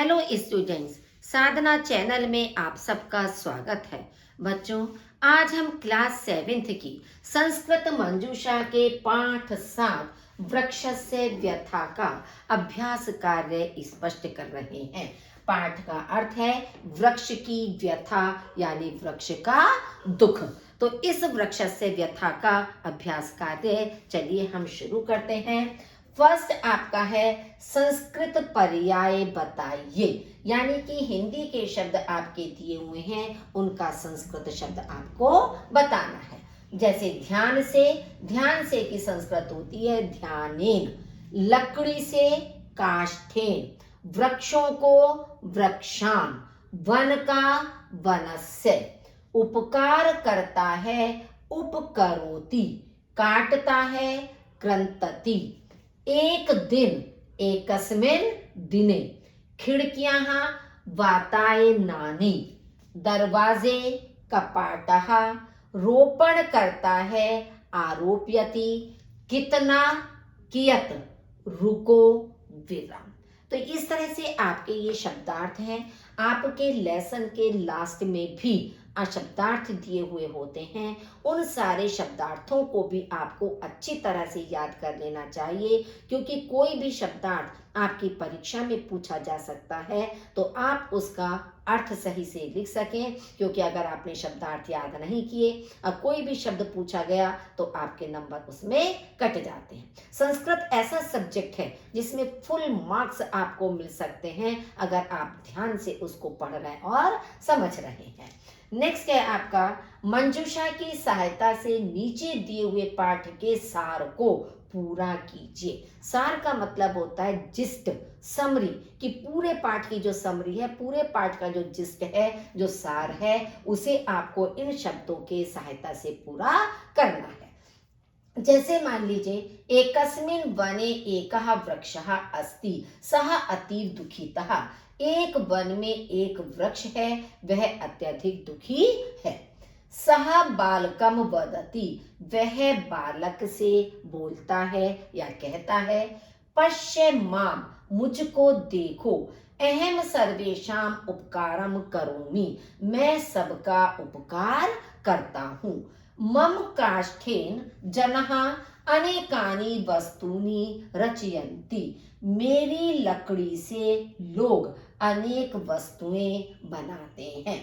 Hello students, साधना channel में आप सबका स्वागत है। बच्चों, आज हम क्लास 7th की संस्कृत मंजूषा के पाठ 7 वृक्षस्य व्यथा का अभ्यास कार्य स्पष्ट कर रहे हैं। पाठ का अर्थ है वृक्ष की व्यथा यानी वृक्ष का दुख। तो इस वृक्षस्य व्यथा का अभ्यास कार्य चलिए हम शुरू करते हैं। फर्स्ट आपका है संस्कृत पर्याय बताइए, यानी कि हिंदी के शब्द आपके दिए हुए हैं, उनका संस्कृत शब्द आपको बताना है। जैसे ध्यान से की संस्कृत होती है ध्यानेन, लकड़ी से काष्ठेन, वृक्षों को वृक्षान, वन का वनस्य, उपकार करता है उपकरोति, काटता है कृंतति, एक दिन एकस्मिन् दिने, खिड़कियां वातायनानि, दरवाजे कपाटः, रोपण करता है आरोप्यति, कितना कियत, रुको विराम। तो इस तरह से आपके ये शब्दार्थ हैं। आपके लेसन के लास्ट में भी शब्दार्थ दिए हुए होते हैं। उन सारे शब्दार्थों को भी आपको अच्छी तरह से याद कर लेना चाहिए, क्योंकि कोई भी शब्दार्थ आपकी परीक्षा में पूछा जा सकता है तो आप उसका अर्थ सही से लिख सकें। क्योंकि अगर आपने शब्दार्थ याद नहीं किए और कोई भी शब्द पूछा गया तो आपके नंबर उसमें कट जाते हैं। संस्कृत ऐसा सब्जेक्ट है जिसमें फुल मार्क्स आपको मिल सकते हैं अगर आप ध्यान से उसको पढ़ रहे हैं और समझ रहे हैं। नेक्स्ट है आपका मंजूषा की सहायता से नीचे दिए हुए पाठ के सार को पूरा कीजिए। सार का मतलब होता है जिस्ट, समरी, कि पूरे पाठ की जो समरी है, पूरे पाठ का जो जिस्ट है, जो सार है, उसे आपको इन शब्दों के सहायता से पूरा करना है। जैसे मान लीजिए एकस्मिन् वने एकः वृक्षः अस्ति सः अतीव दुखितः, एक वन में एक वृक्ष है, वह अत्यधिक दुखी है। सह बालकम वदति, वह बालक से बोलता है या कहता है। पश्य माम, मुझको देखो। अहम सर्वेषाम उपकारम करोमि, मैं सबका उपकार करता हूँ। मम काष्ठेन जनः अनेकानि वस्तूनि रचयन्ति, मेरी लकड़ी से लोग अनेक वस्तुएं बनाते हैं।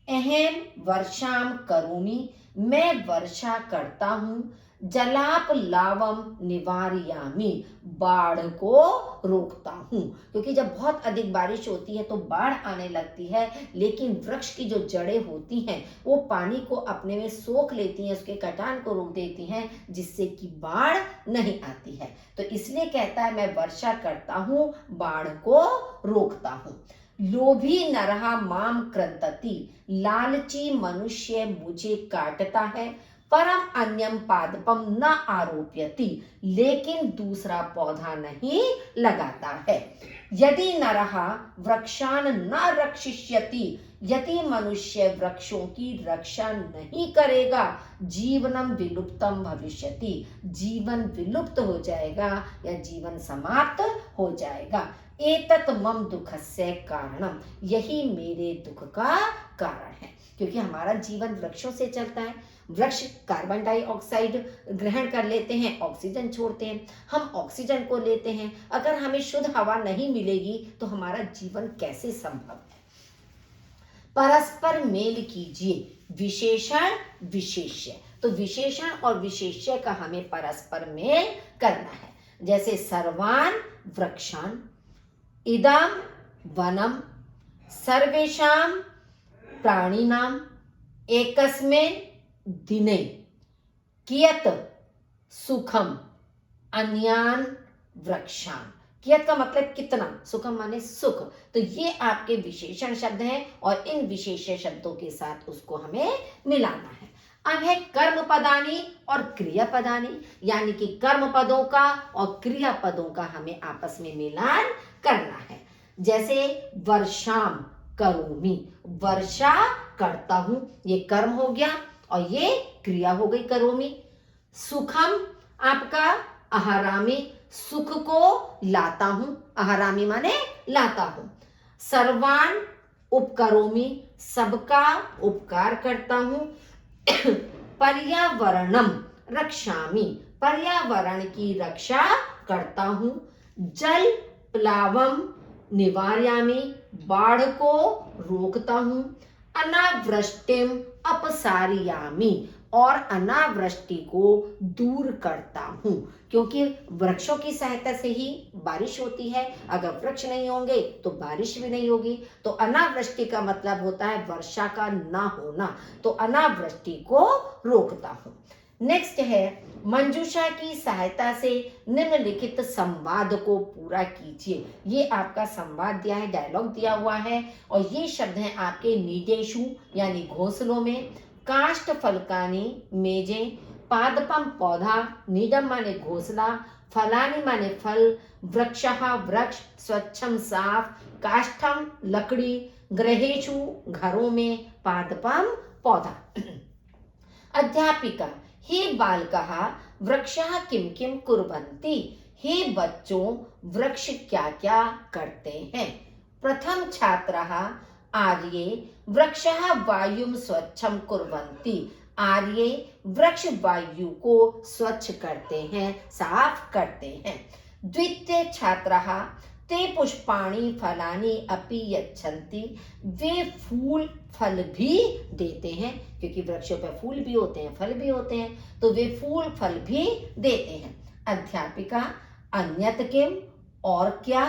अहम वर्षाम करोमि, मैं वर्षा करता हूँ। जलाप लावम निवारयामि, बाढ़ को रोकता हूँ। क्योंकि जब बहुत अधिक बारिश होती है तो बाढ़ आने लगती है, लेकिन वृक्ष की जो जड़ें होती हैं वो पानी को अपने में सोख लेती हैं, उसके कटान को रोक देती हैं, जिससे कि बाढ़ नहीं आती है। तो इसलिए कहता है मैं वर्षा करता हूँ, बाढ़ को रोकता हूँ। लोभी नरहा माम कृंतति, लालची मनुष्य मुझे काटता है। परम अन्यम पादपम न आरोप्यति, लेकिन दूसरा पौधा नहीं लगाता है। यदि नरहा वृक्षान न रक्षिष्यति, यदि मनुष्य वृक्षों की रक्षा नहीं करेगा, जीवनम विलुप्तम भविष्यति, जीवन विलुप्त हो जाएगा या जीवन समाप्त हो जाएगा। एतत् मम दुखस्य कारणम, यही मेरे दुख का कारण है। क्योंकि हमारा जीवन वृक्षों से चलता है। वृक्ष कार्बन डाइऑक्साइड ग्रहण कर लेते हैं, ऑक्सीजन छोड़ते हैं, हम ऑक्सीजन को लेते हैं। अगर हमें शुद्ध हवा नहीं मिलेगी तो हमारा जीवन कैसे संभव है। परस्पर मेल कीजिए, विशेषण विशेष्य, तो विशेषण और विशेष्य का हमें परस्पर मेल करना है। जैसे सर्वान वृक्षान, इदम वनम, सर्वेषां प्राणिनां, एकस्मिन् दिने, कियत सुखम अन्यान वृक्षान। कियत का मतलब कितना, सुखम माने सुख। तो ये आपके विशेषण शब्द हैं और इन विशेष शब्दों के साथ उसको हमें मिलाना है। अब है कर्म पदानी और क्रिया पदानी, यानी कि कर्म पदों का और क्रिया पदों का हमें आपस में मिलान करना है। जैसे वर्षाम करोमि, वर्षा करता हूं, ये कर्म हो गया और ये क्रिया हो गई करोमि। सुखम आपका अहरामि, सुख को लाता हूं, अहरामि माने लाता हूं। सर्वान उपकरोमि, सबका उपकार करता हूँ। पर्यावरणम रक्षामि, पर्यावरण की रक्षा करता हूँ। जल प्लावम निवारयामि, बाढ़ को रोकता हूँ। अनावृष्टिम अपसारयामि, और अनावृष्टि को दूर करता हूँ, क्योंकि वृक्षों की सहायता से ही बारिश होती है। अगर वृक्ष नहीं होंगे तो बारिश भी नहीं होगी। तो अनावृष्टि का मतलब होता है वर्षा का ना होना, तो अनावृष्टि को रोकता हूँ। नेक्स्ट है, मंजूषा की सहायता से निम्नलिखित संवाद को पूरा कीजिए। ये आपका संवाद दिया है, डायलॉग दिया हुआ है, और ये शब्द हैं आपके नीडेशु यानी घोंसलों में। काष्ठ फलकानी मेजें, पादपम पौधा, नीडम माने घोंसला, फलानी माने फल, वृक्षः वृक्ष, स्वच्छम साफ, काष्ठम लकड़ी, गृहेषु घरों में, पादपम पौधा। अध्यापिका, हे बालकः वृक्षः किं किं कुर्वन्ति, हे बच्चों वृक्ष क्या क्या करते हैं। प्रथम छात्रः, आर्ये वृक्षः वायुं स्वच्छं कुर्वन्ति, आर्ये वृक्ष वायु को स्वच्छ करते हैं, साफ करते हैं। द्वितीय छात्रः, ते पुष्पाणि फलानि अपि यच्छन्ति, वे फूल फल भी देते हैं, क्योंकि वृक्षों पर फूल भी होते हैं फल भी होते हैं, तो वे फूल फल भी देते हैं। अध्यापिका, अन्यत किम, और क्या।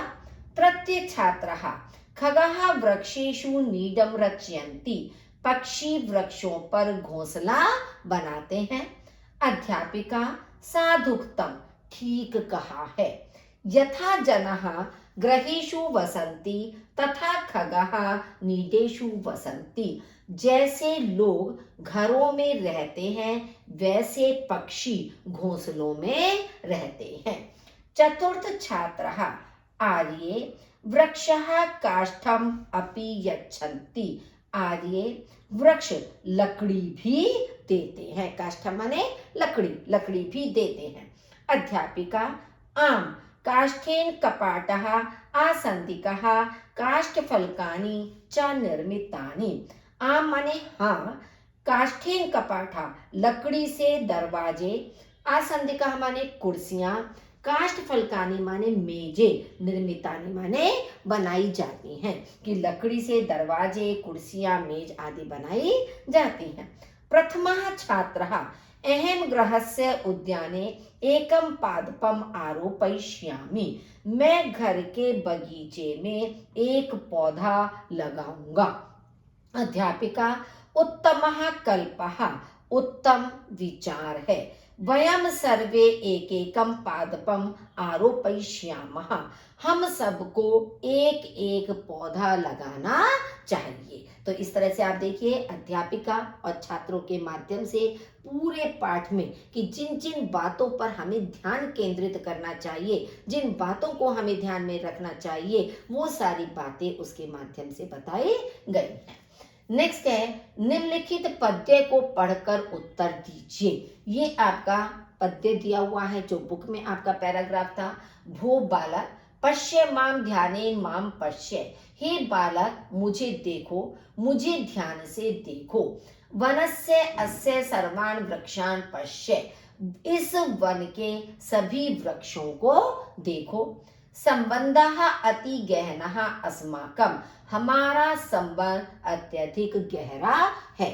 तृतीय छात्रः, खगः वृक्षेषु नीडम रचयन्ति, पक्षी वृक्षों पर घोंसला बनाते हैं। अध्यापिका, साधुक्तम, ठीक कहा है। यथा जनः गृहेषु वसन्ति तथा खगः नीडेषु वसन्ति, जैसे लोग घरों में रहते हैं वैसे पक्षी घोंसलों में रहते हैं। चतुर्थ छात्रः, आर्ये वृक्षः काष्ठम अपि यच्छन्ति, आर्ये वृक्ष लकड़ी भी देते हैं, काष्ठम माने लकड़ी, लकड़ी भी देते हैं। अध्यापिका, आम काष्ठेन कपाटः आसन्दिकः काष्ठफलकानि च निर्मितानि, आम माने हाँ, काष्ठेन कपाटः लकड़ी से दरवाजे, आसन्दिकः माने कुर्सियां, काष्ठफलकानि माने मेजे, निर्मितानि माने बनाई जाती हैं, कि लकड़ी से दरवाजे कुर्सियां मेज आदि बनाई जाती हैं। प्रथमः छात्रः, अहम गृहस्य उद्याने एकम पादपम आरोपयिष्यामि, मैं घर के बगीचे में एक पौधा लगाऊंगा। अध्यापिका, उत्तमः कल्पः, उत्तम विचार है। वयम सर्वे एकेकम पादपम आरोपयिष्यामः, हम सबको एक एक पौधा लगाना चाहिए। तो इस तरह से आप देखिए अध्यापिका और छात्रों के माध्यम से पूरे पाठ में कि जिन जिन बातों पर हमें ध्यान केंद्रित करना चाहिए, जिन बातों को हमें ध्यान में रखना चाहिए, वो सारी बातें उसके माध्यम से बताई गई हैं। नेक्स्ट है, निम्नलिखित पद्य को पढ़कर उत्तर दीजिए। ये आपका पद्य दिया हुआ है जो बुक में आपका पैराग्राफ था। भो बालक पश्य माम ध्यानेन माम पश्य, हे बालक मुझे देखो, मुझे ध्यान से देखो। वनस्य अस्य सर्वान् वृक्षान् पश्य, इस वन के सभी वृक्षों को देखो। संबंधः अति गहनः अस्माकं, हमारा संबंध अत्यधिक गहरा है।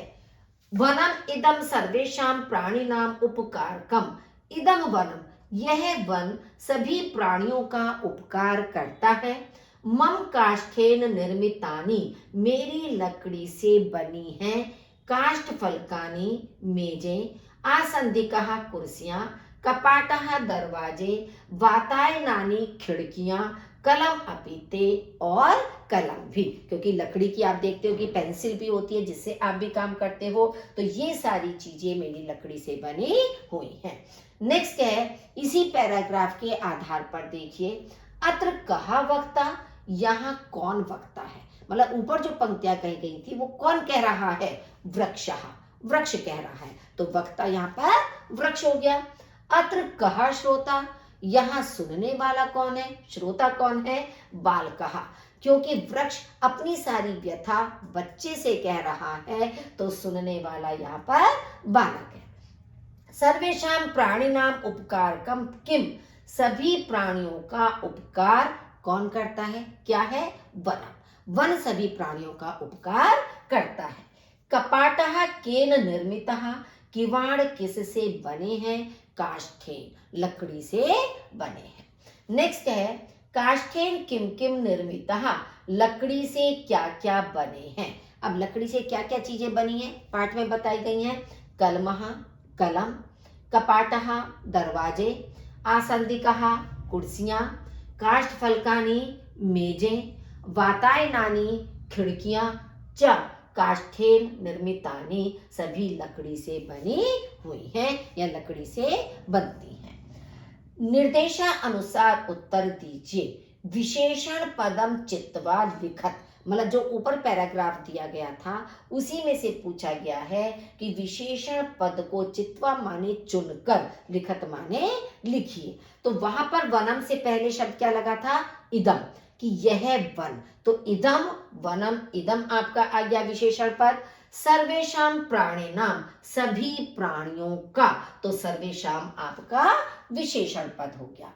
वनम इदम सर्वेषां प्राणिनाम उपकारकम, इदम वनम, यह वन सभी प्राणियों का उपकार करता है। मम काष्ठेन निर्मितानि, मेरी लकड़ी से बनी है। काष्ठ फलकानि मेजें, आसंदिकः कुर्सियां, कपाटः दरवाजे, वातायनानि खिड़कियां, कलम अपीते, और कलम भी, क्योंकि लकड़ी की आप देखते हो कि पेंसिल भी होती है जिससे आप भी काम करते हो, तो ये सारी चीजें मेरी लकड़ी से बनी हुई हैं। नेक्स्ट है, इसी पैराग्राफ के आधार पर देखिए, अत्र कहा वक्ता, यहाँ कौन वक्ता है, मतलब ऊपर जो पंक्तियां कही गई थी वो कौन कह रहा है, वृक्षः, वृक्ष कह रहा है, तो वक्ता यहाँ पर वृक्ष हो गया। अत्र कहा श्रोता, यहाँ सुनने वाला कौन है, श्रोता कौन है, बालकः, क्योंकि वृक्ष अपनी सारी व्यथा बच्चे से कह रहा है, तो सुनने वाला यहाँ पर बालक है। सर्वेषां प्राणिनाम उपकारकम किम, सभी प्राणियों का उपकार कौन करता है? क्या है? वनम, वन सभी प्राणियों का उपकार करता है। कपाटः केन निर्मितः, किवाड़ किससे बने हैं? काष्ठेन, लकड़ी से बने हैं। नेक्स्ट है काष्ठेन किम किम निर्मितः, लकड़ी से क्या क्या बने हैं? अब लकड़ी से क्या क्या चीजें बनी हैं पाठ में बताई गई हैं। कलमः, कलम, कपाटः, दरवाजे, आसंदिकः, कुर्सियां, काष्ठफलकानि, मेजें, वातायनानि, खिड़कियां, च काष्ठेन निर्मितानि, सभी लकड़ी से बनी हुई हैं या लकड़ी से बनती हैं। निर्देशानुसार उत्तर दीजिए। विशेषण पदम चित्वा लिखत, मतलब जो ऊपर पैराग्राफ दिया गया था उसी में से पूछा गया है कि विशेषण पद को चित्वा माने चुनकर, लिखत माने लिखिए। तो वहां पर वनम से पहले शब्द क्या लगा था? इदम, कि यह वन, तो इदम वनम, इदम आपका आ गया विशेषण पद। सर्वेषाम प्राणिनाम, सभी प्राणियों का, तो सर्वेषाम आपका विशेषण पद हो गया।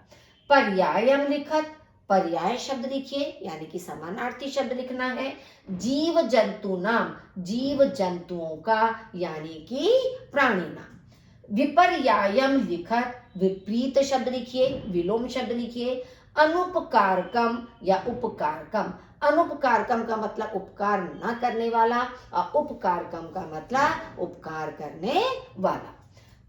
पर्यायम लिखत, पर्याय शब्द लिखिए, यानी कि समानार्थी शब्द लिखना है। जीव जंतु नाम, जीव जंतुओं का, यानी कि प्राणी नाम। विपर्यायम लिखत, विपरीत शब्द लिखिए, विलोम शब्द लिखिए। अनुपकारकम या उपकारकम, अनुपकारकम का मतलब उपकार न करने वाला और उपकारकम का मतलब उपकार करने वाला।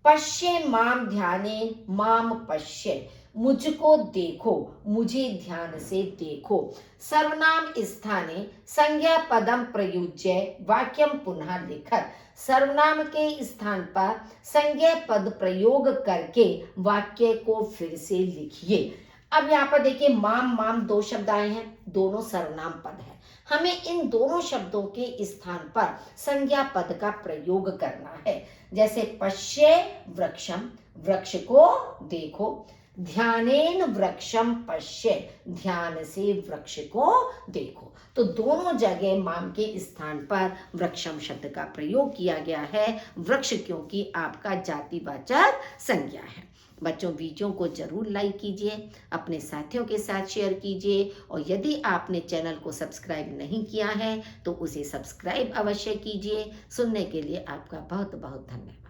पश्ये माम ध्यानेन, माम पश्ये, मुझको देखो, मुझे ध्यान से देखो। सर्वनाम स्थाने संज्ञा पदम प्रयुज्य वाक्यम पुनः लिखत, सर्वनाम के स्थान पर संज्ञा पद प्रयोग करके वाक्य को फिर से लिखिए। अब यहाँ पर देखिए माम माम दो शब्द आए हैं, दोनों सर्वनाम पद है। हमें इन दोनों शब्दों के स्थान पर संज्ञा पद का प्रयोग करना है। जैसे पश्ये वृक्षम, वृक्ष को देखो। ध्यानेन वृक्षम पश्ये, ध्यान से वृक्ष को देखो। तो दोनों जगह माम के स्थान पर वृक्षम शब्द का प्रयोग किया गया है। वृक्ष क्योंकि आपका जातिवाचक संज्ञा है। बच्चों वीडियो को जरूर लाइक कीजिए, अपने साथियों के साथ शेयर कीजिए और यदि आपने चैनल को सब्सक्राइब नहीं किया है तो उसे सब्सक्राइब अवश्य कीजिए। सुनने के लिए आपका बहुत बहुत धन्यवाद।